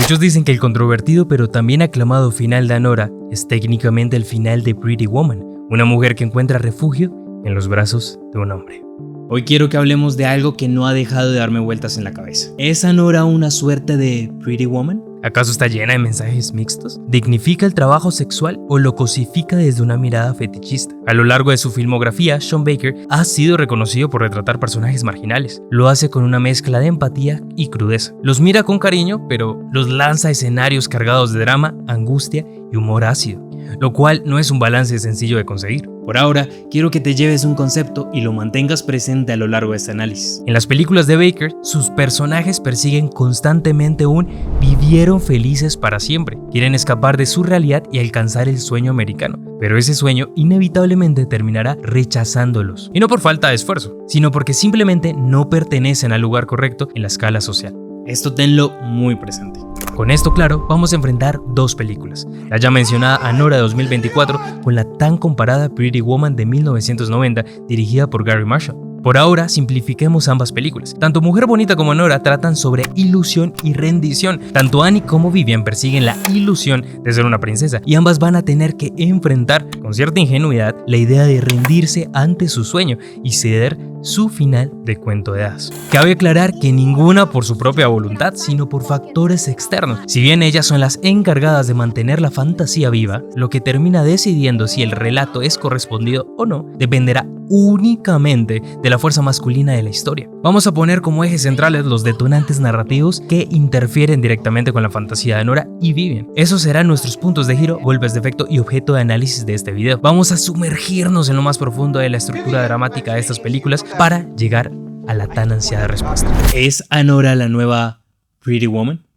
Muchos dicen que el controvertido pero también aclamado final de Anora es técnicamente el final de Pretty Woman, una mujer que encuentra refugio en los brazos de un hombre. Hoy quiero que hablemos de algo que no ha dejado de darme vueltas en la cabeza. ¿Es Anora una suerte de Pretty Woman? ¿Acaso está llena de mensajes mixtos? ¿Dignifica el trabajo sexual o lo cosifica desde una mirada fetichista? A lo largo de su filmografía, Sean Baker ha sido reconocido por retratar personajes marginales. Lo hace con una mezcla de empatía y crudeza. Los mira con cariño, pero los lanza a escenarios cargados de drama, angustia y humor ácido, lo cual no es un balance sencillo de conseguir. Por ahora, quiero que te lleves un concepto y lo mantengas presente a lo largo de este análisis. En las películas de Baker, sus personajes persiguen constantemente un vivieron felices para siempre. Quieren escapar de su realidad y alcanzar el sueño americano, pero ese sueño inevitablemente terminará rechazándolos. Y no por falta de esfuerzo, sino porque simplemente no pertenecen al lugar correcto en la escala social. Esto tenlo muy presente. Con esto claro, vamos a enfrentar dos películas, la ya mencionada Anora de 2024 con la tan comparada Pretty Woman de 1990 dirigida por Gary Marshall. Por ahora, simplifiquemos ambas películas. Tanto Mujer Bonita como Anora tratan sobre ilusión y rendición. Tanto Annie como Vivian persiguen la ilusión de ser una princesa y ambas van a tener que enfrentar con cierta ingenuidad la idea de rendirse ante su sueño y ceder su final de cuento de hadas. Cabe aclarar que ninguna por su propia voluntad, sino por factores externos. Si bien ellas son las encargadas de mantener la fantasía viva, lo que termina decidiendo si el relato es correspondido o no dependerá únicamente de la fuerza masculina de la historia. Vamos a poner como ejes centrales los detonantes narrativos que interfieren directamente con la fantasía de Anora y Vivian. Esos serán nuestros puntos de giro, golpes de efecto y objeto de análisis de este video. Vamos a sumergirnos en lo más profundo de la estructura dramática de estas películas para llegar a la tan ansiada respuesta. ¿Es Anora la nueva Pretty Woman?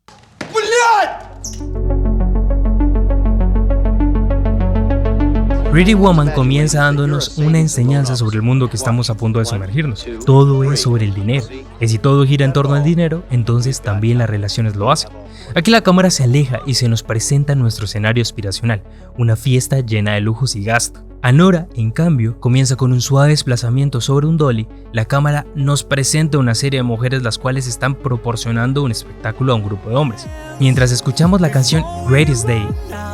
Pretty Woman comienza dándonos una enseñanza sobre el mundo que estamos a punto de sumergirnos. Todo es sobre el dinero. Y si todo gira en torno al dinero, entonces también las relaciones lo hacen. Aquí la cámara se aleja y se nos presenta nuestro escenario aspiracional, una fiesta llena de lujos y gasto. Anora, en cambio, comienza con un suave desplazamiento sobre un dolly. La cámara nos presenta una serie de mujeres las cuales están proporcionando un espectáculo a un grupo de hombres. Mientras escuchamos la canción Greatest Day,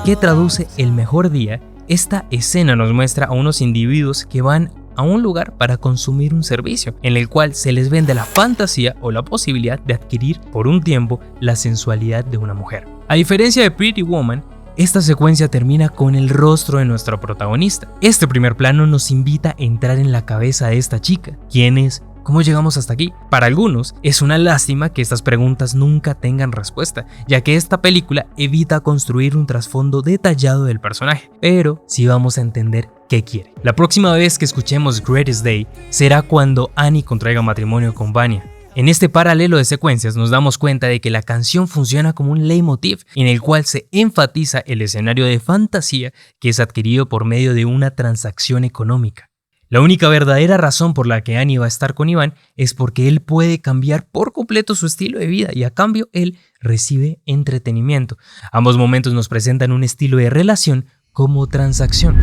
que traduce el mejor día, esta escena nos muestra a unos individuos que van a un lugar para consumir un servicio, en el cual se les vende la fantasía o la posibilidad de adquirir por un tiempo la sensualidad de una mujer. A diferencia de Pretty Woman, esta secuencia termina con el rostro de nuestra protagonista. Este primer plano nos invita a entrar en la cabeza de esta chica. ¿Quién es? ¿Cómo llegamos hasta aquí? Para algunos, es una lástima que estas preguntas nunca tengan respuesta, ya que esta película evita construir un trasfondo detallado del personaje, pero sí vamos a entender qué quiere. La próxima vez que escuchemos Greatest Day será cuando Annie contraiga matrimonio con Vanya. En este paralelo de secuencias nos damos cuenta de que la canción funciona como un leitmotiv en el cual se enfatiza el escenario de fantasía que es adquirido por medio de una transacción económica. La única verdadera razón por la que Annie va a estar con Iván es porque él puede cambiar por completo su estilo de vida y a cambio él recibe entretenimiento. Ambos momentos nos presentan un estilo de relación como transacción.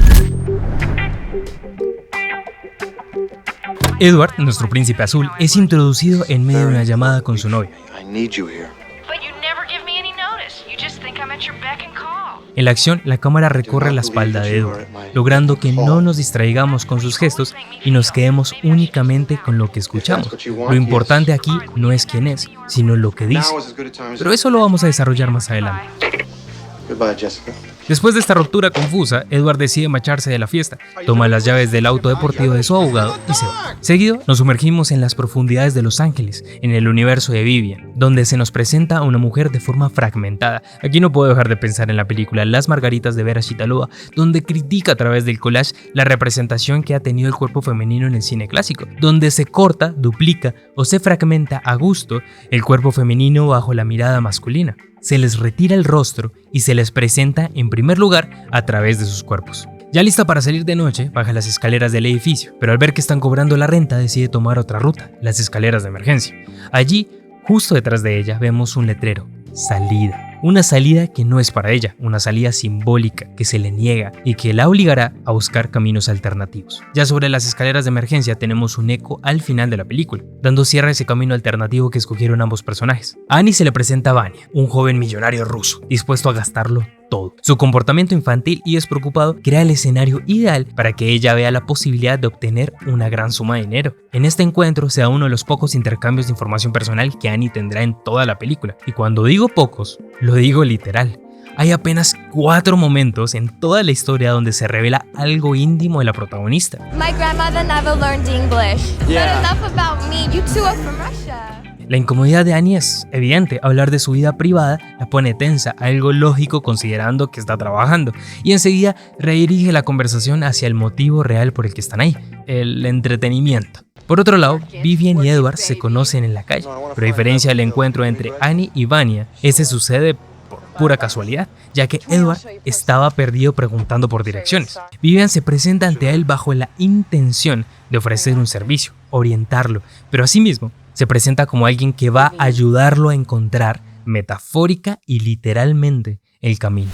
Edward, nuestro príncipe azul, es introducido en medio de una llamada con su novia. En la acción, la cámara recorre la espalda de Edward, logrando que no nos distraigamos con sus gestos y nos quedemos únicamente con lo que escuchamos. Lo importante aquí no es quién es, sino lo que dice. Pero eso lo vamos a desarrollar más adelante. Después de esta ruptura confusa, Edward decide marcharse de la fiesta, toma las llaves del auto deportivo de su abogado y se va. Seguido, nos sumergimos en las profundidades de Los Ángeles, en el universo de Vivian, donde se nos presenta a una mujer de forma fragmentada. Aquí no puedo dejar de pensar en la película Las Margaritas de Vera Chitaloa, donde critica a través del collage la representación que ha tenido el cuerpo femenino en el cine clásico, donde se corta, duplica o se fragmenta a gusto el cuerpo femenino bajo la mirada masculina. Se les retira el rostro y se les presenta en primer lugar a través de sus cuerpos. Ya lista para salir de noche, baja las escaleras del edificio, pero al ver que están cobrando la renta decide tomar otra ruta, las escaleras de emergencia. Allí, justo detrás de ella, vemos un letrero, salida. Una salida que no es para ella, una salida simbólica que se le niega y que la obligará a buscar caminos alternativos. Ya sobre las escaleras de emergencia tenemos un eco al final de la película, dando cierre a ese camino alternativo que escogieron ambos personajes. A Annie se le presenta a Vanya, un joven millonario ruso, dispuesto a gastarlo todo. Su comportamiento infantil y despreocupado crea el escenario ideal para que ella vea la posibilidad de obtener una gran suma de dinero. En este encuentro se da uno de los pocos intercambios de información personal que Annie tendrá en toda la película. Y cuando digo pocos, lo digo literal. Hay apenas 4 momentos en toda la historia donde se revela algo íntimo de la protagonista. My grandmother never learned English. Yeah. But enough about me. You two are from Russia. La incomodidad de Annie es evidente. Hablar de su vida privada la pone tensa, algo lógico considerando que está trabajando, y enseguida redirige la conversación hacia el motivo real por el que están ahí, el entretenimiento. Por otro lado, Vivian y Edward se conocen en la calle, pero a diferencia del encuentro entre Annie y Vanya, este sucede por pura casualidad, ya que Edward estaba perdido preguntando por direcciones. Vivian se presenta ante él bajo la intención de ofrecer un servicio, orientarlo, pero asimismo se presenta como alguien que va a ayudarlo a encontrar, metafórica y literalmente, el camino.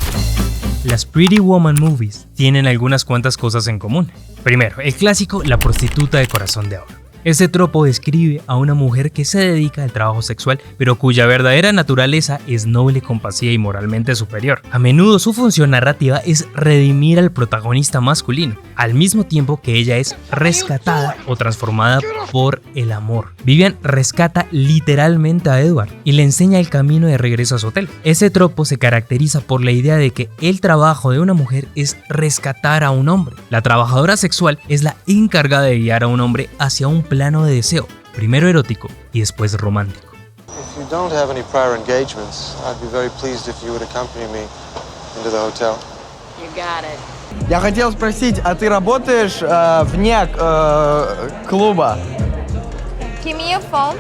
Las Pretty Woman movies tienen algunas cuantas cosas en común. Primero, el clásico La prostituta de corazón de oro. Este tropo describe a una mujer que se dedica al trabajo sexual, pero cuya verdadera naturaleza es noble, compasiva y moralmente superior. A menudo su función narrativa es redimir al protagonista masculino, al mismo tiempo que ella es rescatada o transformada por el amor. Vivian rescata literalmente a Edward y le enseña el camino de regreso a su hotel. Ese tropo se caracteriza por la idea de que el trabajo de una mujer es rescatar a un hombre. La trabajadora sexual es la encargada de guiar a un hombre hacia un plano de deseo, primero erótico y después romántico. If you don't have any prior engagements, I'd be very pleased if you would accompany me into the hotel. You got it. Я хотел спросить, а ты работаешь вне клуба? Give me your phone.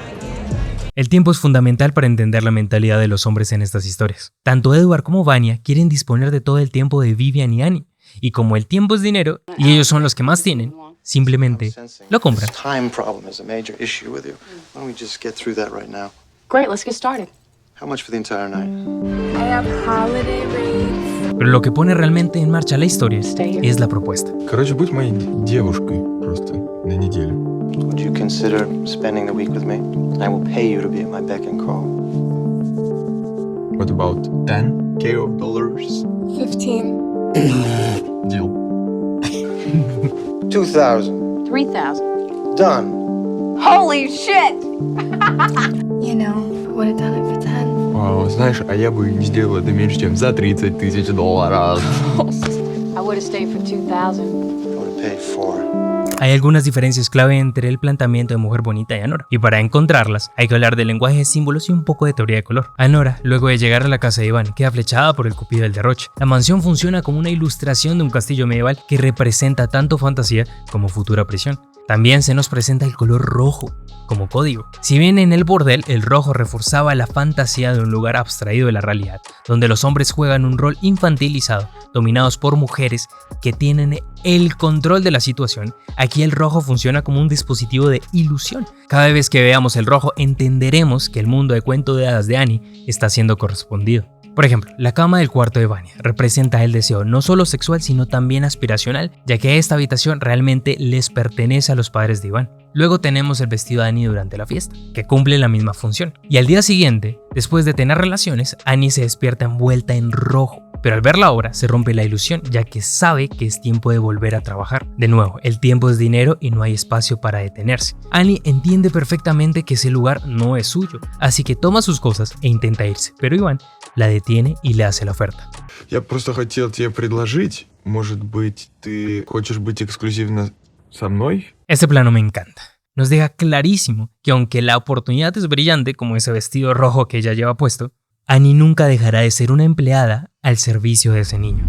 El tiempo es fundamental para entender la mentalidad de los hombres en estas historias. Tanto Edward como Vanya quieren disponer de todo el tiempo de Vivian y Annie, y como el tiempo es dinero y ellos son los que más tienen, simplemente lo compran. This time problem is a major issue with you. Why don't we just get through that right now? Great, let's get started. How much for the entire night? I have holiday rates. Pero lo que pone realmente en marcha la historia es la propuesta. Короче, будь моей девушкой просто на неделю. Would you consider spending the week with me? I will pay you to be at my beck and call. What about $10,000? 15. Deal. 2,000. 3,000. Done. Holy shit! You know, I would have done it for 10. Вау, знаешь, а я бы не сделал это меньше, чем за $30,000. I would have stayed for 2,000. I would have paid 4. Hay algunas diferencias clave entre el planteamiento de Mujer Bonita y Anora, y para encontrarlas hay que hablar del lenguaje de símbolos y un poco de teoría de color. Anora, luego de llegar a la casa de Iván, queda flechada por el cupido del derroche. La mansión funciona como una ilustración de un castillo medieval que representa tanto fantasía como futura prisión. También se nos presenta el color rojo como código. Si bien en el bordel el rojo reforzaba la fantasía de un lugar abstraído de la realidad, donde los hombres juegan un rol infantilizado, dominados por mujeres que tienen el control de la situación, aquí el rojo funciona como un dispositivo de ilusión. Cada vez que veamos el rojo entenderemos que el mundo de cuento de hadas de Annie está siendo correspondido. Por ejemplo, la cama del cuarto de Vanya representa el deseo no solo sexual sino también aspiracional, ya que esta habitación realmente les pertenece a los padres de Iván. Luego tenemos el vestido de Annie durante la fiesta, que cumple la misma función. Y al día siguiente, después de tener relaciones, Annie se despierta envuelta en rojo. Pero al ver la obra se rompe la ilusión, ya que sabe que es tiempo de volver a trabajar. De nuevo, el tiempo es dinero y no hay espacio para detenerse. Annie entiende perfectamente que ese lugar no es suyo, así que toma sus cosas e intenta irse, pero Иван la detiene y le hace la oferta. Я просто хотел тебе предложить, может быть, ты хочешь быть эксклюзивно со мной? Este plano me encanta. Nos deja clarísimo que aunque la oportunidad es brillante, como ese vestido rojo que ella lleva puesto, Annie nunca dejará de ser una empleada al servicio de ese niño.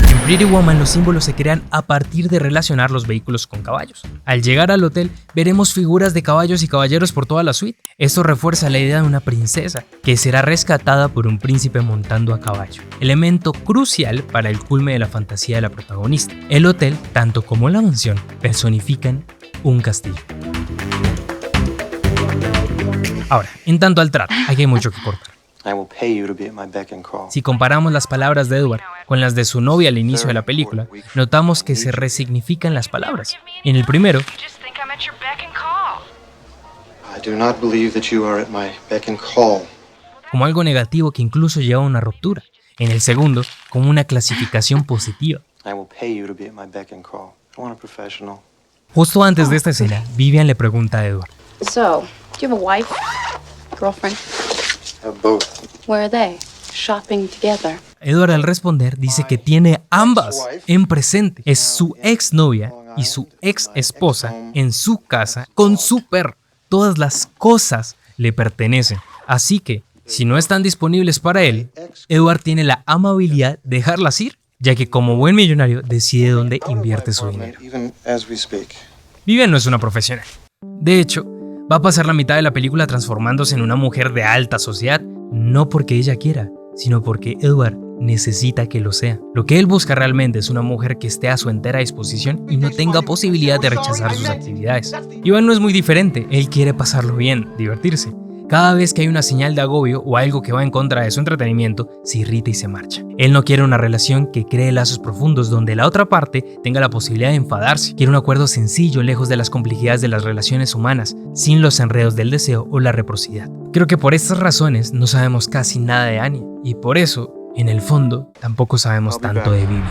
En Pretty Woman los símbolos se crean a partir de relacionar los vehículos con caballos. Al llegar al hotel veremos figuras de caballos y caballeros por toda la suite. Esto refuerza la idea de una princesa que será rescatada por un príncipe montando a caballo, elemento crucial para el culme de la fantasía de la protagonista. El hotel, tanto como la mansión, personifican un castillo. Ahora, en tanto al trato, aquí hay mucho que cortar. I will pay you to be at my beck and call. Si comparamos las palabras de Edward con las de su novia al inicio de la película, notamos que se resignifican las palabras. En el primero, I do not believe that you are at my beck and call. como algo negativo que incluso lleva a una ruptura. En el segundo, como una clasificación positiva. I will pay you to be at my beck and call. I want a professional. Justo antes de esta escena, Vivian le pregunta a Edward: So, do you have a wife? Girlfriend? Have both. Where are they? Shopping together. Edward, al responder, dice que tiene ambas en presente. Es su exnovia y su ex esposa en su casa con su perro. Todas las cosas le pertenecen. Así que, si no están disponibles para él, Edward tiene la amabilidad de dejarlas ir, ya que como buen millonario decide dónde invierte su dinero. Even as we speak. Vivian no es una profesional. De hecho, va a pasar la mitad de la película transformándose en una mujer de alta sociedad, no porque ella quiera, sino porque Edward necesita que lo sea. Lo que él busca realmente es una mujer que esté a su entera disposición y no tenga posibilidad de rechazar sus actividades. Iván no es muy diferente, él quiere pasarlo bien, divertirse. Cada vez que hay una señal de agobio o algo que va en contra de su entretenimiento, se irrita y se marcha. Él no quiere una relación que cree lazos profundos donde la otra parte tenga la posibilidad de enfadarse. Quiere un acuerdo sencillo, lejos de las complejidades de las relaciones humanas, sin los enredos del deseo o la reciprocidad. Creo que por estas razones no sabemos casi nada de Annie, y por eso, en el fondo, tampoco sabemos tanto de Vivian.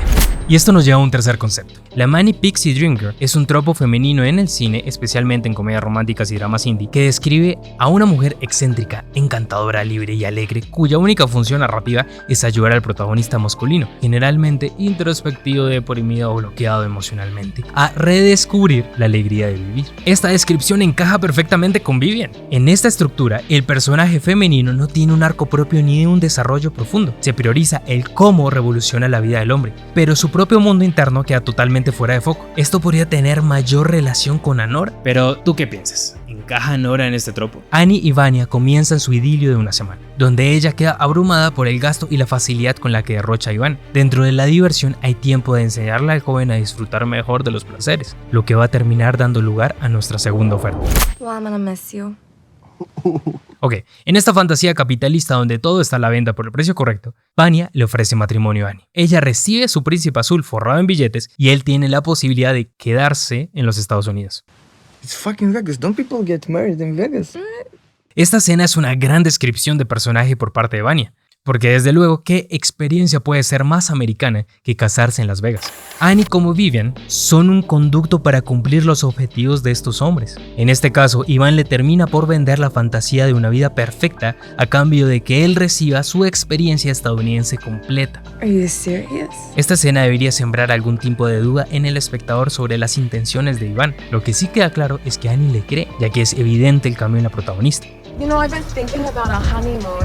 Y esto nos lleva a un tercer concepto. La Manic Pixie Dream Girl es un tropo femenino en el cine, especialmente en comedias románticas y dramas indie, que describe a una mujer excéntrica, encantadora, libre y alegre, cuya única función narrativa es ayudar al protagonista masculino, generalmente introspectivo, deprimido o bloqueado emocionalmente, a redescubrir la alegría de vivir. Esta descripción encaja perfectamente con Vivian. En esta estructura, el personaje femenino no tiene un arco propio ni un desarrollo profundo. Se prioriza el cómo revoluciona la vida del hombre, pero su propio mundo interno queda totalmente fuera de foco. Esto podría tener mayor relación con Anora. Pero, ¿tú qué piensas? ¿Encaja Nora en este tropo? Annie y Vanya comienzan su idilio de una semana, donde ella queda abrumada por el gasto y la facilidad con la que derrocha a Iván. Dentro de la diversión hay tiempo de enseñarle al joven a disfrutar mejor de los placeres, lo que va a terminar dando lugar a nuestra segunda oferta. Well, I'm gonna miss you. Ok, en esta fantasía capitalista donde todo está a la venta por el precio correcto, Vanya le ofrece matrimonio a Annie. Ella recibe su príncipe azul forrado en billetes y él tiene la posibilidad de quedarse en los Estados Unidos. It's fucking Vegas. Don't people get married in Vegas? Esta escena es una gran descripción de personaje por parte de Vanya, porque desde luego, ¿qué experiencia puede ser más americana que casarse en Las Vegas? Annie como Vivian son un conducto para cumplir los objetivos de estos hombres. En este caso, Iván le termina por vender la fantasía de una vida perfecta a cambio de que él reciba su experiencia estadounidense completa. Are you serious? Esta escena debería sembrar algún tipo de duda en el espectador sobre las intenciones de Iván. Lo que sí queda claro es que Annie le cree, ya que es evidente el cambio en la protagonista. You know, I've been thinking about a honeymoon,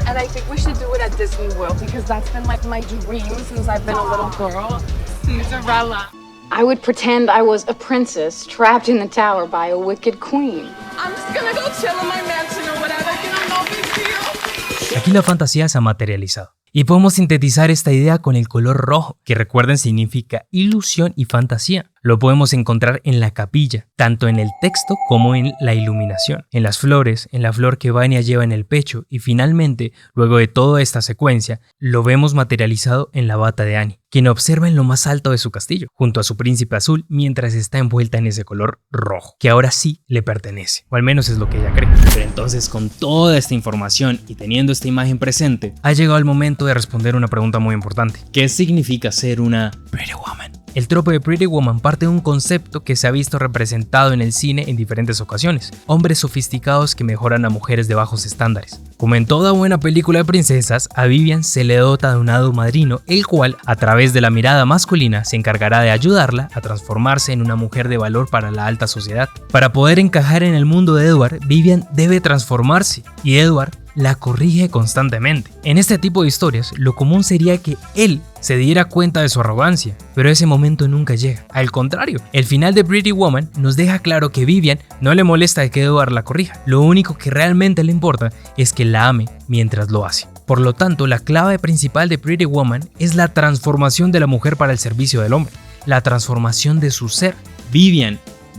and I think we should do it at Disney World because that's been like my dream since I've been a little girl. Cinderella. I would pretend I was a princess trapped in the tower by a wicked queen. I'm just gonna go chill in my mansion or whatever, you know, no big deal. Aquí la fantasía se ha materializado. Y podemos sintetizar esta idea con el color rojo, que recuerden significa ilusión y fantasía. Lo podemos encontrar en la capilla, tanto en el texto como en la iluminación, en las flores, en la flor que Vanya lleva en el pecho y finalmente, luego de toda esta secuencia, lo vemos materializado en la bata de Annie, quien observa en lo más alto de su castillo, junto a su príncipe azul mientras está envuelta en ese color rojo, que ahora sí le pertenece, o al menos es lo que ella cree. Pero entonces, con toda esta información y teniendo esta imagen presente, ha llegado el momento de responder una pregunta muy importante. ¿qué significa ser una Pretty Woman? El tropo de Pretty Woman parte de un concepto que se ha visto representado en el cine en diferentes ocasiones: hombres sofisticados que mejoran a mujeres de bajos estándares. Como en toda buena película de princesas, a Vivian se le dota de un hado madrino, el cual, a través de la mirada masculina, se encargará de ayudarla a transformarse en una mujer de valor para la alta sociedad. Para poder encajar en el mundo de Edward, Vivian debe transformarse, y Edward la corrige constantemente. En este tipo de historias, lo común sería que él se diera cuenta de su arrogancia, pero ese momento nunca llega. Al contrario, el final de Pretty Woman nos deja claro que Vivian no le molesta que Edward la corrija. Lo único que realmente le importa es que la ame mientras lo hace. Por lo tanto, la clave principal de Pretty Woman es la transformación de la mujer para el servicio del hombre, la transformación de su ser. Vivian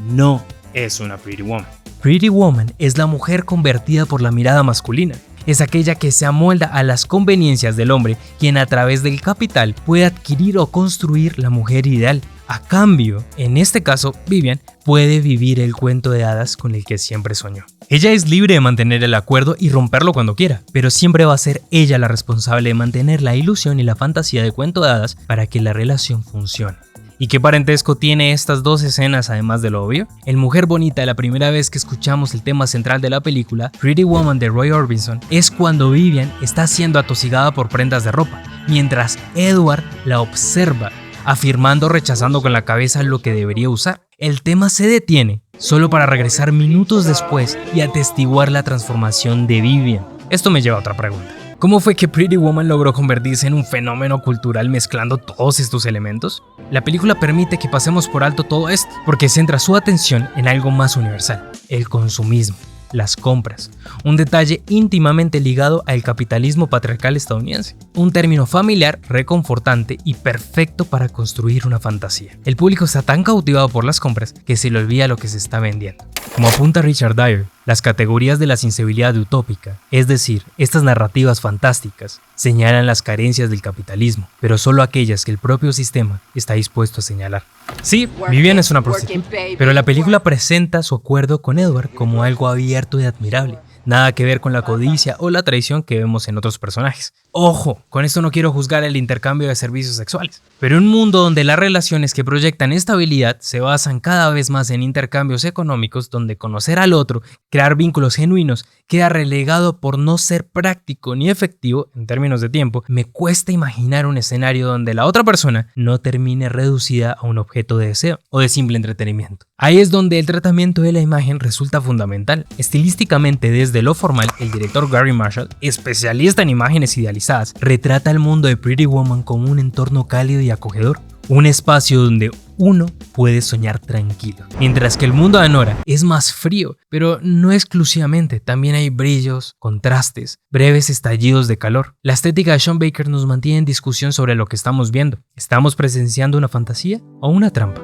no es una Pretty Woman. Pretty Woman es la mujer convertida por la mirada masculina. es aquella que se amolda a las conveniencias del hombre, quien a través del capital puede adquirir o construir la mujer ideal. A cambio, en este caso, Vivian puede vivir el cuento de hadas con el que siempre soñó. Ella es libre de mantener el acuerdo y romperlo cuando quiera, pero siempre va a ser ella la responsable de mantener la ilusión y la fantasía de cuento de hadas para que la relación funcione. ¿Y qué parentesco tiene estas dos escenas además de lo obvio? En Mujer Bonita, la primera vez que escuchamos el tema central de la película, Pretty Woman de Roy Orbison, es cuando Vivian está siendo atosigada por prendas de ropa, mientras Edward la observa, afirmando rechazando con la cabeza lo que debería usar. El tema se detiene, solo para regresar minutos después y atestiguar la transformación de Vivian. Esto me lleva a otra pregunta. ¿Cómo fue que Pretty Woman logró convertirse en un fenómeno cultural mezclando todos estos elementos? La película permite que pasemos por alto todo esto, porque centra su atención en algo más universal, el consumismo, las compras, un detalle íntimamente ligado al capitalismo patriarcal estadounidense, un término familiar, reconfortante y perfecto para construir una fantasía. El público está tan cautivado por las compras que se le olvida lo que se está vendiendo. Como apunta Richard Dyer, las categorías de la sensibilidad utópica, es decir, estas narrativas fantásticas, señalan las carencias del capitalismo, pero solo aquellas que el propio sistema está dispuesto a señalar. Sí, Vivian es una prostituta, pero la película presenta su acuerdo con Edward como algo abierto y admirable, nada que ver con la codicia o la traición que vemos en otros personajes. Ojo, con esto no quiero juzgar el intercambio de servicios sexuales, pero en un mundo donde las relaciones que proyectan estabilidad se basan cada vez más en intercambios económicos, donde conocer al otro, crear vínculos genuinos, queda relegado por no ser práctico ni efectivo en términos de tiempo, me cuesta imaginar un escenario donde la otra persona no termine reducida a un objeto de deseo o de simple entretenimiento. Ahí es donde el tratamiento de la imagen resulta fundamental. Estilísticamente, desde lo formal, el director Gary Marshall, especialista en imágenes idealizadas, retrata el mundo de Pretty Woman como un entorno cálido y acogedor, un espacio donde uno puede soñar tranquilo. Mientras que el mundo de Anora es más frío, pero no exclusivamente, también hay brillos, contrastes, breves estallidos de calor. La estética de Sean Baker nos mantiene en discusión sobre lo que estamos viendo. ¿Estamos presenciando una fantasía o una trampa?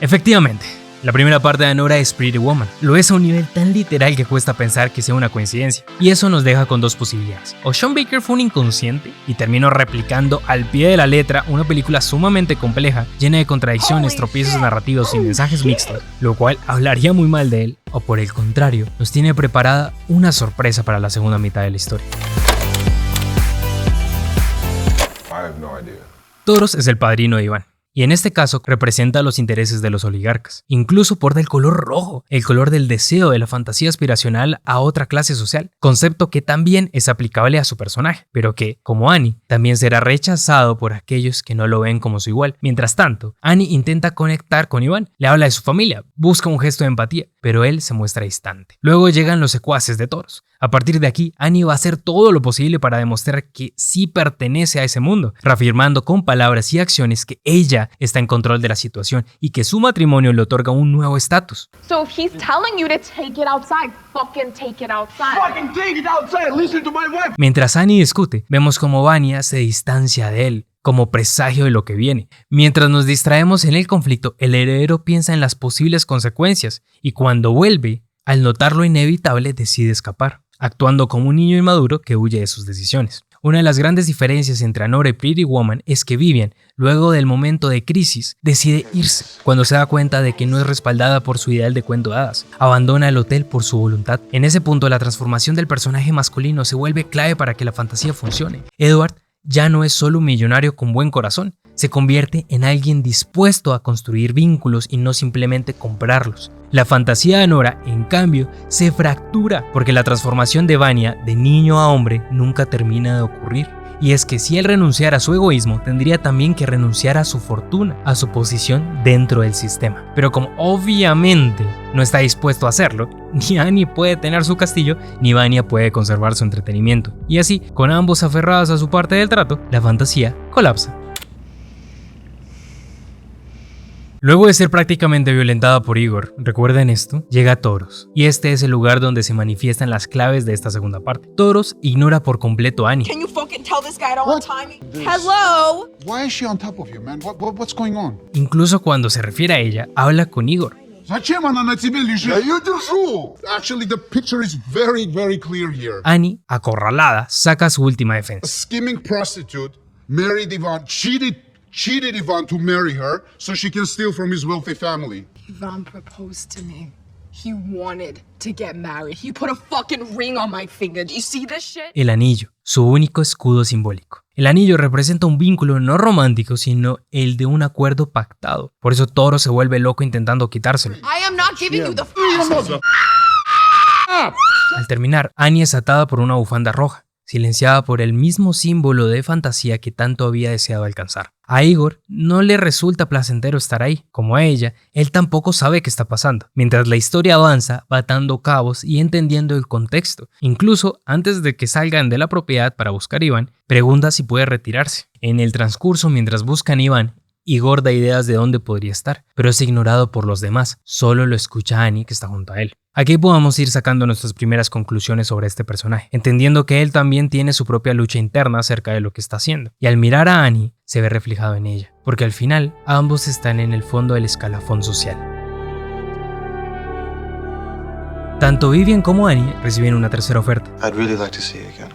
Efectivamente, la primera parte de Anora es Pretty Woman. Lo es a un nivel tan literal que cuesta pensar que sea una coincidencia. Y eso nos deja con dos posibilidades. O Sean Baker fue un inconsciente y terminó replicando al pie de la letra una película sumamente compleja, llena de contradicciones, tropiezos narrativos y mensajes mixtos, lo cual hablaría muy mal de él. O por el contrario, nos tiene preparada una sorpresa para la segunda mitad de la historia. Toros es el padrino de Iván, y en este caso representa los intereses de los oligarcas. Incluso porta el color rojo, el color del deseo, de la fantasía aspiracional a otra clase social, concepto que también es aplicable a su personaje, pero que, como Annie, también será rechazado por aquellos que no lo ven como su igual. Mientras tanto, Annie intenta conectar con Iván, le habla de su familia, busca un gesto de empatía, pero él se muestra distante. Luego llegan los secuaces de Toros. A partir de aquí, Annie va a hacer todo lo posible para demostrar que sí pertenece a ese mundo, reafirmando con palabras y acciones que ella está en control de la situación y que su matrimonio le otorga un nuevo estatus. So if he's telling you to take it outside, fucking take it outside. Fucking take it outside. Listen to my wife. Mientras Annie discute, vemos como Vanya se distancia de él, como presagio de lo que viene. Mientras nos distraemos en el conflicto, el heredero piensa en las posibles consecuencias y cuando vuelve, al notar lo inevitable, decide escapar, actuando como un niño inmaduro que huye de sus decisiones. Una de las grandes diferencias entre Anora y Pretty Woman es que Vivian, luego del momento de crisis, decide irse cuando se da cuenta de que no es respaldada por su ideal de cuento de hadas. Abandona el hotel por su voluntad. En ese punto, la transformación del personaje masculino se vuelve clave para que la fantasía funcione. Edward ya no es solo un millonario con buen corazón, se convierte en alguien dispuesto a construir vínculos y no simplemente comprarlos. La fantasía de Anora, en cambio, se fractura porque la transformación de Vanya de niño a hombre nunca termina de ocurrir. Y es que si él renunciara a su egoísmo, tendría también que renunciar a su fortuna, a su posición dentro del sistema. Pero como obviamente no está dispuesto a hacerlo, ni Annie puede tener su castillo, ni Vanya puede conservar su entretenimiento. Y así, con ambos aferrados a su parte del trato, la fantasía colapsa. Luego de ser prácticamente violentada por Igor, ¿recuerden esto? Llega a Toros, y este es el lugar donde se manifiestan las claves de esta segunda parte. Toros ignora por completo a Annie. Can you fucking tell this guy all the time? Hello? Why is she on top of you, man? What's going on? Incluso cuando se refiere a ella, habla con Igor. Зачем она на тебе лежит? Я ее держу. Actually, the picture is very, very clear here. Annie, acorralada, saca su última A defensa. scheming prostitute married Ivan, cheated Ivan to marry her so she can steal from his wealthy family. Ivan proposed to me. He wanted to get married. He put a fucking ring on my finger. Do you see this shit? El anillo, su único escudo simbólico. El anillo representa un vínculo no romántico, sino el de un acuerdo pactado. Por eso Toro se vuelve loco intentando quitárselo. I am not giving you the Al terminar, Annie es atada por una bufanda roja, silenciada por el mismo símbolo de fantasía que tanto había deseado alcanzar. A Igor no le resulta placentero estar ahí. Como a ella, él tampoco sabe qué está pasando. Mientras la historia avanza, va atando cabos y entendiendo el contexto. Incluso, antes de que salgan de la propiedad para buscar a Iván, pregunta si puede retirarse. En el transcurso, mientras buscan a Iván, Igor da ideas de dónde podría estar, pero es ignorado por los demás. Solo lo escucha Annie, que está junto a él. Aquí podemos ir sacando nuestras primeras conclusiones sobre este personaje, entendiendo que él también tiene su propia lucha interna acerca de lo que está haciendo. Y al mirar a Annie, se ve reflejado en ella, porque al final ambos están en el fondo del escalafón social. Tanto Vivian como Annie reciben una tercera oferta. I'd really like to see you again.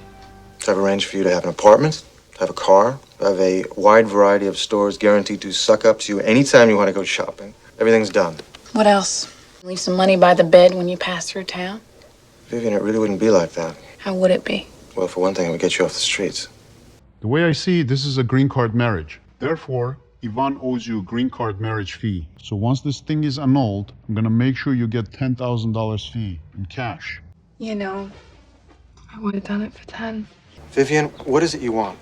To have arranged for you to have an apartment, to have a car, to have a wide variety of stores guaranteed to suck up to you anytime you want to go shopping. Everything's done. What else? Leave some money by the bed when you pass through town? Vivian, it really wouldn't be like that. How would it be? Well, for one thing, it would get you off the streets. The way I see it, this is a green card marriage. Therefore, Ivan owes you a green card marriage fee. So once this thing is annulled, I'm gonna make sure you get $10,000 fee in cash. You know, I would have done it for 10. Vivian, what is it you want?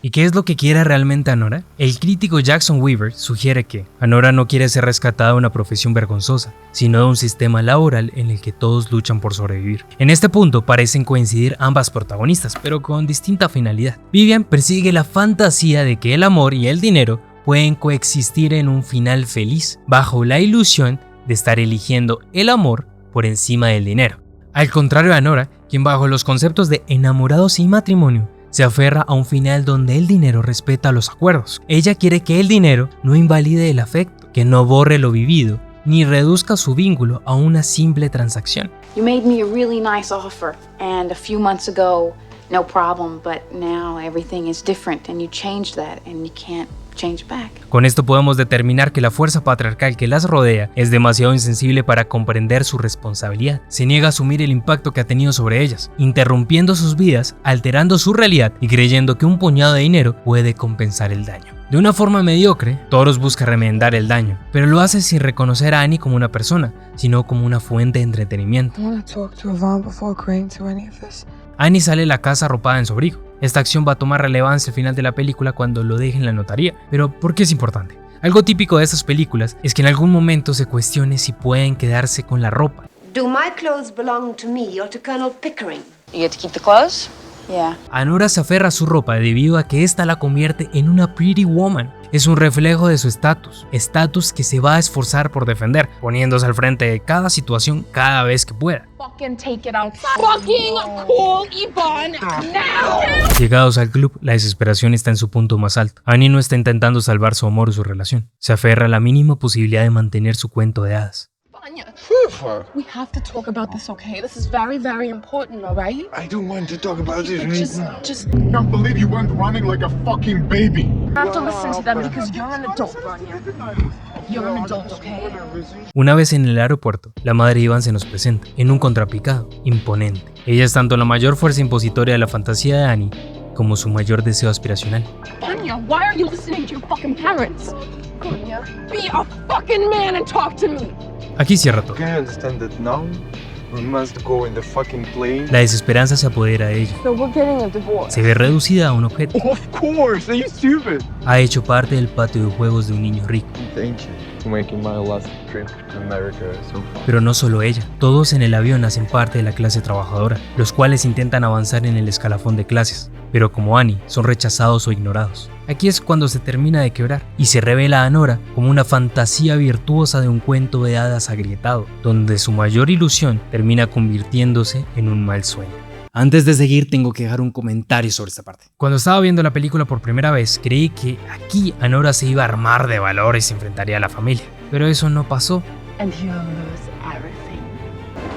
¿Y qué es lo que quiere realmente Anora? El crítico Jackson Weaver sugiere que Anora no quiere ser rescatada de una profesión vergonzosa, sino de un sistema laboral en el que todos luchan por sobrevivir. En este punto parecen coincidir ambas protagonistas, pero con distinta finalidad. Vivian persigue la fantasía de que el amor y el dinero pueden coexistir en un final feliz, bajo la ilusión de estar eligiendo el amor por encima del dinero. Al contrario de Anora, quien bajo los conceptos de enamorados y matrimonio, se aferra a un final donde el dinero respeta los acuerdos. Ella quiere que el dinero no invalide el afecto, que no borre lo vivido, ni reduzca su vínculo a una simple transacción. You made me a really nice offer, and a few months ago, no problem, but now everything is different, and you changed that, and you can't change back. Con esto podemos determinar que la fuerza patriarcal que las rodea es demasiado insensible para comprender su responsabilidad. Se niega a asumir el impacto que ha tenido sobre ellas, interrumpiendo sus vidas, alterando su realidad y creyendo que un puñado de dinero puede compensar el daño. De una forma mediocre, Toros busca remendar el daño, pero lo hace sin reconocer a Annie como una persona, sino como una fuente de entretenimiento. I want to talk to Ivan before agreeing to any of this. Annie sale de la casa arropada en su abrigo. Esta acción va a tomar relevancia al final de la película cuando lo deje en la notaría. Pero ¿por qué es importante? Algo típico de estas películas es que en algún momento se cuestione si pueden quedarse con la ropa. Do my clothes belong to me or to Colonel Pickering? You get to keep the clothes? Yeah. Anora se aferra a su ropa debido a que esta la convierte en una pretty woman. Es un reflejo de su estatus que se va a esforzar por defender, poniéndose al frente de cada situación cada vez que pueda. Fucking take it outside. Fucking call Ivan now! Llegados al club, la desesperación está en su punto más alto. Annie no está intentando salvar su amor o su relación. Se aferra a la mínima posibilidad de mantener su cuento de hadas. We have to talk about this, okay? This is very, very important, all right? I don't want to talk about this Just I can't believe you went running like a fucking baby. you have to listen to them because you're an adult, Rania. You're an adult, okay? Una vez en el aeropuerto, la madre de Iván se nos presenta, en un contrapicado, imponente. Ella es tanto la mayor fuerza impositoria de la fantasía de Annie, como su mayor deseo aspiracional. Rania, why are you listening to your fucking parents? Rania, be a fucking man and talk to me! Aquí cierra todo. Can you understand that now we must go in the fucking plane? La desesperanza se apodera de ella. So we're getting a divorce. Se ve reducida a un objeto. Of course, are you stupid? Ha hecho parte del patio de juegos de un niño rico. Thank you for making my last trip to America so far. Pero no solo ella, todos en el avión hacen parte de la clase trabajadora, los cuales intentan avanzar en el escalafón de clases, pero como Annie son rechazados o ignorados. Aquí es cuando se termina de quebrar y se revela a Anora como una fantasía virtuosa de un cuento de hadas agrietado, donde su mayor ilusión termina convirtiéndose en un mal sueño. Antes de seguir, tengo que dejar un comentario sobre esta parte. Cuando estaba viendo la película por primera vez, creí que aquí Anora se iba a armar de valor y se enfrentaría a la familia, pero eso no pasó. and you lose everything.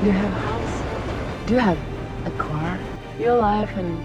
Do you have a house? Do you have a car? Your life and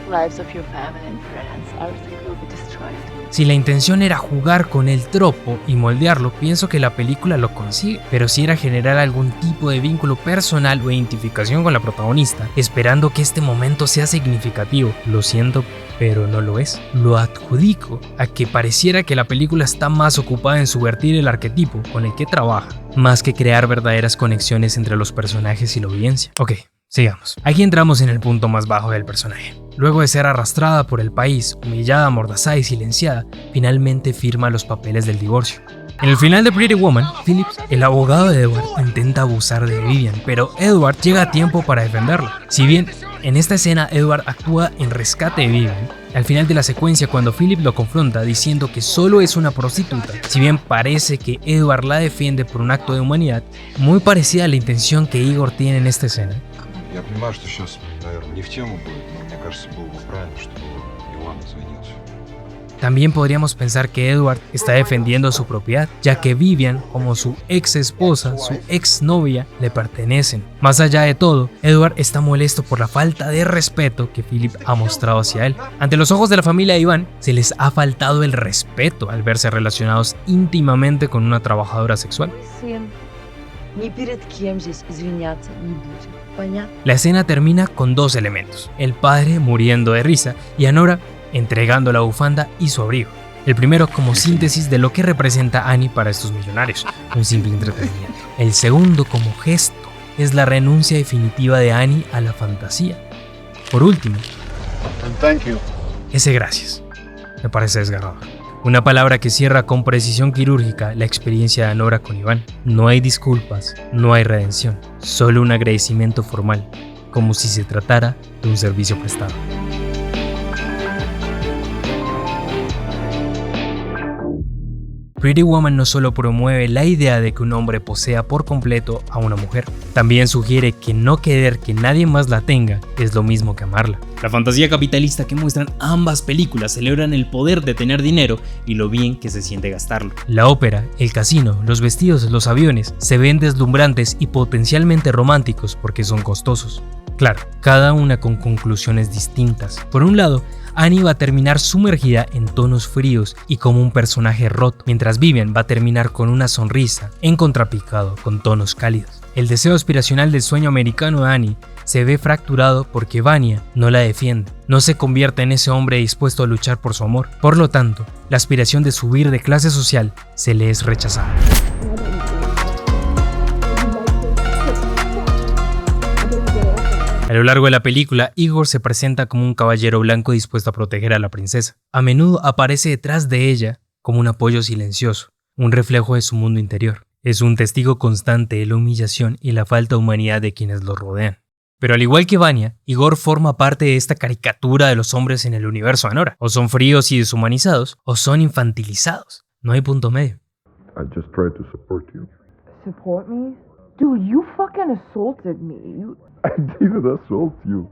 lives of your family and friends, everything will be destroyed. Si la intención era jugar con el tropo y moldearlo, pienso que la película lo consigue, pero si era generar algún tipo de vínculo personal o identificación con la protagonista, esperando que este momento sea significativo, lo siento, pero no lo es. Lo adjudico a que pareciera que la película está más ocupada en subvertir el arquetipo con el que trabaja, más que crear verdaderas conexiones entre los personajes y la audiencia. Ok, sigamos. Aquí entramos en el punto más bajo del personaje. Luego de ser arrastrada por el país, humillada, amordazada y silenciada, finalmente firma los papeles del divorcio. En el final de Pretty Woman, Phillips, el abogado de Edward, intenta abusar de Vivian, pero Edward llega a tiempo para defenderlo. Si bien en esta escena Edward actúa en rescate de Vivian, al final de la secuencia cuando Philip lo confronta diciendo que solo es una prostituta, si bien parece que Edward la defiende por un acto de humanidad, muy parecida a la intención que Igor tiene en esta escena. Я понимаю, что сейчас, наверное, не в тему будет, но мне кажется, было бы правильно, чтобы Иван извинился. También podríamos pensar que Edward está defendiendo su propiedad, ya que Vivian, como su ex esposa, su ex novia, le pertenecen. Más allá de todo, Edward está molesto por la falta de respeto que Philip ha mostrado hacia él. Ante los ojos de la familia de Iván, se les ha faltado el respeto al verse relacionados íntimamente con una trabajadora sexual. La escena termina con dos elementos: el padre muriendo de risa y Anora entregando la bufanda y su abrigo. El primero como síntesis de lo que representa Annie para estos millonarios, un simple entretenimiento. El segundo como gesto es la renuncia definitiva de Annie a la fantasía. Por último, ese gracias. Me parece desgarrador. Una palabra que cierra con precisión quirúrgica la experiencia de Anora con Iván. No hay disculpas, no hay redención, solo un agradecimiento formal, como si se tratara de un servicio prestado. Pretty Woman no solo promueve la idea de que un hombre posea por completo a una mujer, también sugiere que no querer que nadie más la tenga es lo mismo que amarla. La fantasía capitalista que muestran ambas películas celebran el poder de tener dinero y lo bien que se siente gastarlo. La ópera, el casino, los vestidos, los aviones se ven deslumbrantes y potencialmente románticos porque son costosos. Claro, cada una con conclusiones distintas. Por un lado, Annie va a terminar sumergida en tonos fríos y como un personaje roto, mientras Vivian va a terminar con una sonrisa en contrapicado con tonos cálidos. El deseo aspiracional del sueño americano de Annie se ve fracturado porque Vanya no la defiende, no se convierte en ese hombre dispuesto a luchar por su amor. Por lo tanto, la aspiración de subir de clase social se le es rechazada. A lo largo de la película, Igor se presenta como un caballero blanco dispuesto a proteger a la princesa. A menudo aparece detrás de ella como un apoyo silencioso, un reflejo de su mundo interior. Es un testigo constante de la humillación y la falta de humanidad de quienes lo rodean. Pero al igual que Vanya, Igor forma parte de esta caricatura de los hombres en el universo Anora. O son fríos y deshumanizados, o son infantilizados. No hay punto medio. I just tried to support you. Support me? Dude, you fucking assaulted me. I didn't assault you.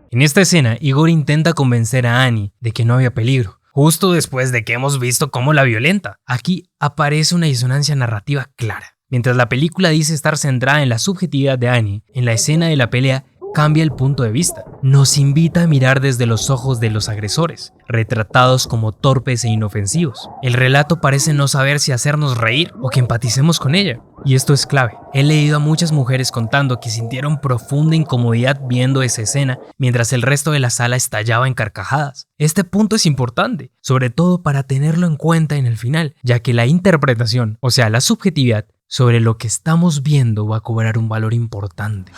En esta escena, Igor intenta convencer a Annie de que no había peligro, justo después de que hemos visto cómo la violenta. Aquí aparece una disonancia narrativa clara. Mientras la película dice estar centrada en la subjetividad de Annie, en la escena de la pelea cambia el punto de vista. Nos invita a mirar desde los ojos de los agresores, retratados como torpes e inofensivos. El relato parece no saber si hacernos reír o que empaticemos con ella. Y esto es clave. He leído a muchas mujeres contando que sintieron profunda incomodidad viendo esa escena, mientras el resto de la sala estallaba en carcajadas. Este punto es importante, sobre todo para tenerlo en cuenta en el final, ya que la interpretación, o sea, la subjetividad, sobre lo que estamos viendo va a cobrar un valor importante.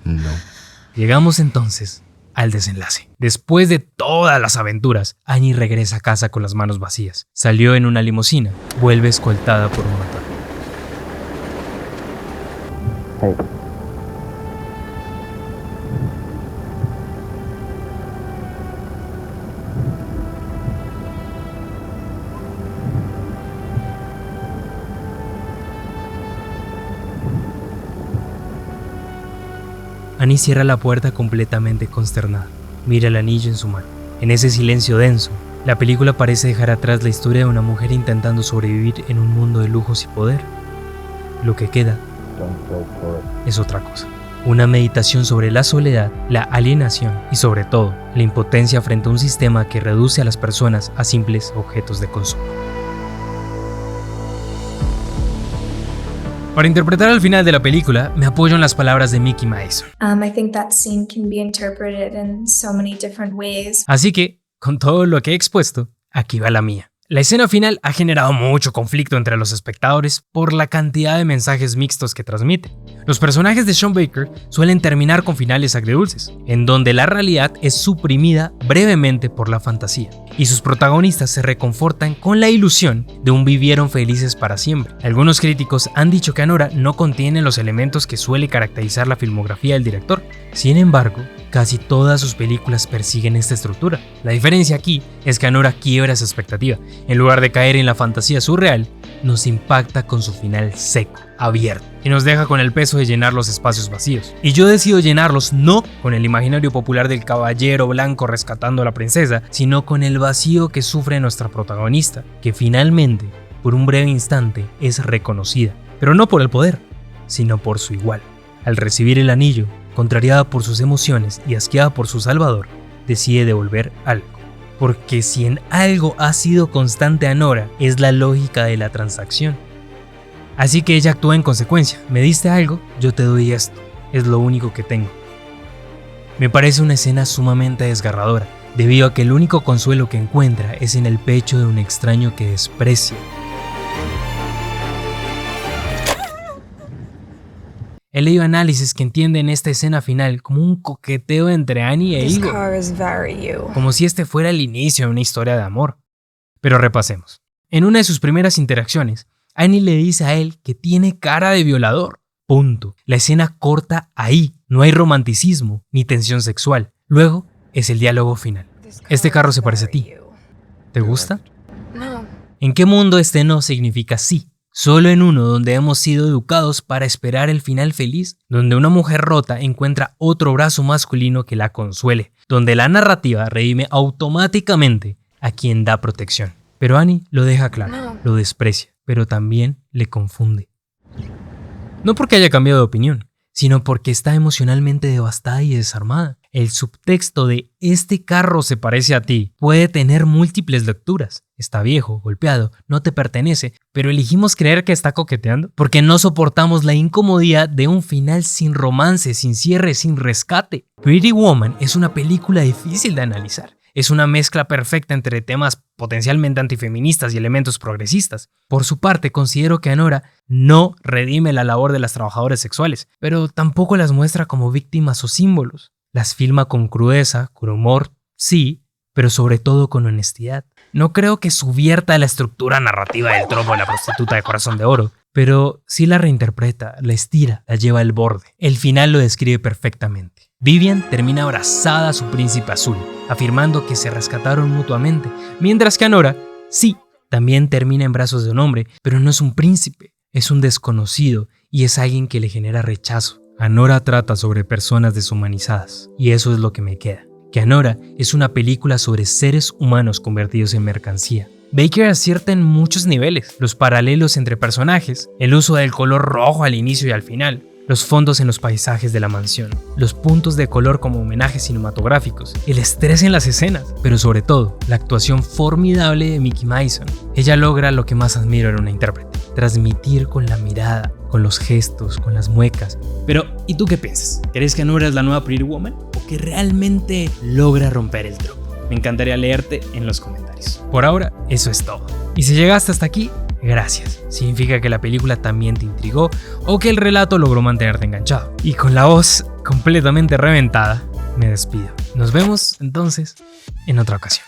No. Llegamos entonces al desenlace. Después de todas las aventuras, Annie regresa a casa con las manos vacías. Salió en una limusina, vuelve escoltada por un motor. Annie cierra la puerta completamente consternada. Mira el anillo en su mano. En ese silencio denso, la película parece dejar atrás la historia de una mujer intentando sobrevivir en un mundo de lujos y poder. lo que queda es otra cosa. Una meditación sobre la soledad, la alienación y sobre todo la impotencia frente a un sistema que reduce a las personas a simples objetos de consumo. Para interpretar el final de la película, me apoyo en las palabras de Mickey Madison. I think that scene can be interpreted in so many different ways. Así que, con todo lo que he expuesto, aquí va la mía. La escena final ha generado mucho conflicto entre los espectadores por la cantidad de mensajes mixtos que transmite. Los personajes de Sean Baker suelen terminar con finales agridulces, en donde la realidad es suprimida brevemente por la fantasía, y sus protagonistas se reconfortan con la ilusión de un vivieron felices para siempre. Algunos críticos han dicho que Anora no contiene los elementos que suele caracterizar la filmografía del director. Sin embargo, casi todas sus películas persiguen esta estructura. La diferencia aquí es que Anora quiebra esa expectativa. En lugar de caer en la fantasía surreal, nos impacta con su final seco, abierto, y nos deja con el peso de llenar los espacios vacíos. Y yo decido llenarlos no con el imaginario popular del caballero blanco rescatando a la princesa, sino con el vacío que sufre nuestra protagonista, que finalmente, por un breve instante, es reconocida, pero no por el poder, sino por su igual. Al recibir el anillo, contrariada por sus emociones y asqueada por su salvador, decide devolver algo. Porque si en algo ha sido constante Anora, es la lógica de la transacción. Así que ella actúa en consecuencia. Me diste algo, yo te doy esto. Es lo único que tengo. Me parece una escena sumamente desgarradora, debido a que el único consuelo que encuentra es en el pecho de un extraño que desprecia. He leído análisis que entienden esta escena final como un coqueteo entre Annie e Igor, como si este fuera el inicio de una historia de amor. Pero repasemos. En una de sus primeras interacciones, Annie le dice a él que tiene cara de violador. Punto. La escena corta ahí. No hay romanticismo ni tensión sexual. Luego es el diálogo final. Este carro se parece a ti. ¿Te gusta? No. ¿En qué mundo este no significa sí? Solo en uno donde hemos sido educados para esperar el final feliz, donde una mujer rota encuentra otro brazo masculino que la consuele, donde la narrativa redime automáticamente a quien da protección. Pero Annie lo deja claro, lo desprecia, pero también le confunde. No porque haya cambiado de opinión, sino porque está emocionalmente devastada y desarmada. El subtexto de "este carro se parece a ti" puede tener múltiples lecturas. Está viejo, golpeado, no te pertenece, pero elegimos creer que está coqueteando porque no soportamos la incomodidad de un final sin romance, sin cierre, sin rescate. Pretty Woman es una película difícil de analizar. Es una mezcla perfecta entre temas potencialmente antifeministas y elementos progresistas. Por su parte, considero que Anora no redime la labor de las trabajadoras sexuales, pero tampoco las muestra como víctimas o símbolos. Las filma con crudeza, con humor, sí, pero sobre todo con honestidad. No creo que subvierta la estructura narrativa del tropo de la prostituta de corazón de oro, pero sí la reinterpreta, la estira, la lleva al borde. El final lo describe perfectamente. Vivian termina abrazada a su príncipe azul, afirmando que se rescataron mutuamente, mientras que Anora, sí, también termina en brazos de un hombre, pero no es un príncipe, es un desconocido y es alguien que le genera rechazo. Anora trata sobre personas deshumanizadas, y eso es lo que me queda. Que Anora es una película sobre seres humanos convertidos en mercancía. Baker acierta en muchos niveles, los paralelos entre personajes, el uso del color rojo al inicio y al final, los fondos en los paisajes de la mansión, los puntos de color como homenajes cinematográficos, el estrés en las escenas, pero sobre todo, la actuación formidable de Mickey Madison. Ella logra lo que más admiro en una intérprete, transmitir con la mirada, con los gestos, con las muecas. Pero, ¿y tú qué piensas? ¿Crees que Anora es la nueva Pretty Woman? ¿O que realmente logra romper el tropo? Me encantaría leerte en los comentarios. Por ahora, eso es todo. Y si llegaste hasta aquí, gracias. Significa que la película también te intrigó o que el relato logró mantenerte enganchado. Y con la voz completamente reventada, me despido. Nos vemos entonces en otra ocasión.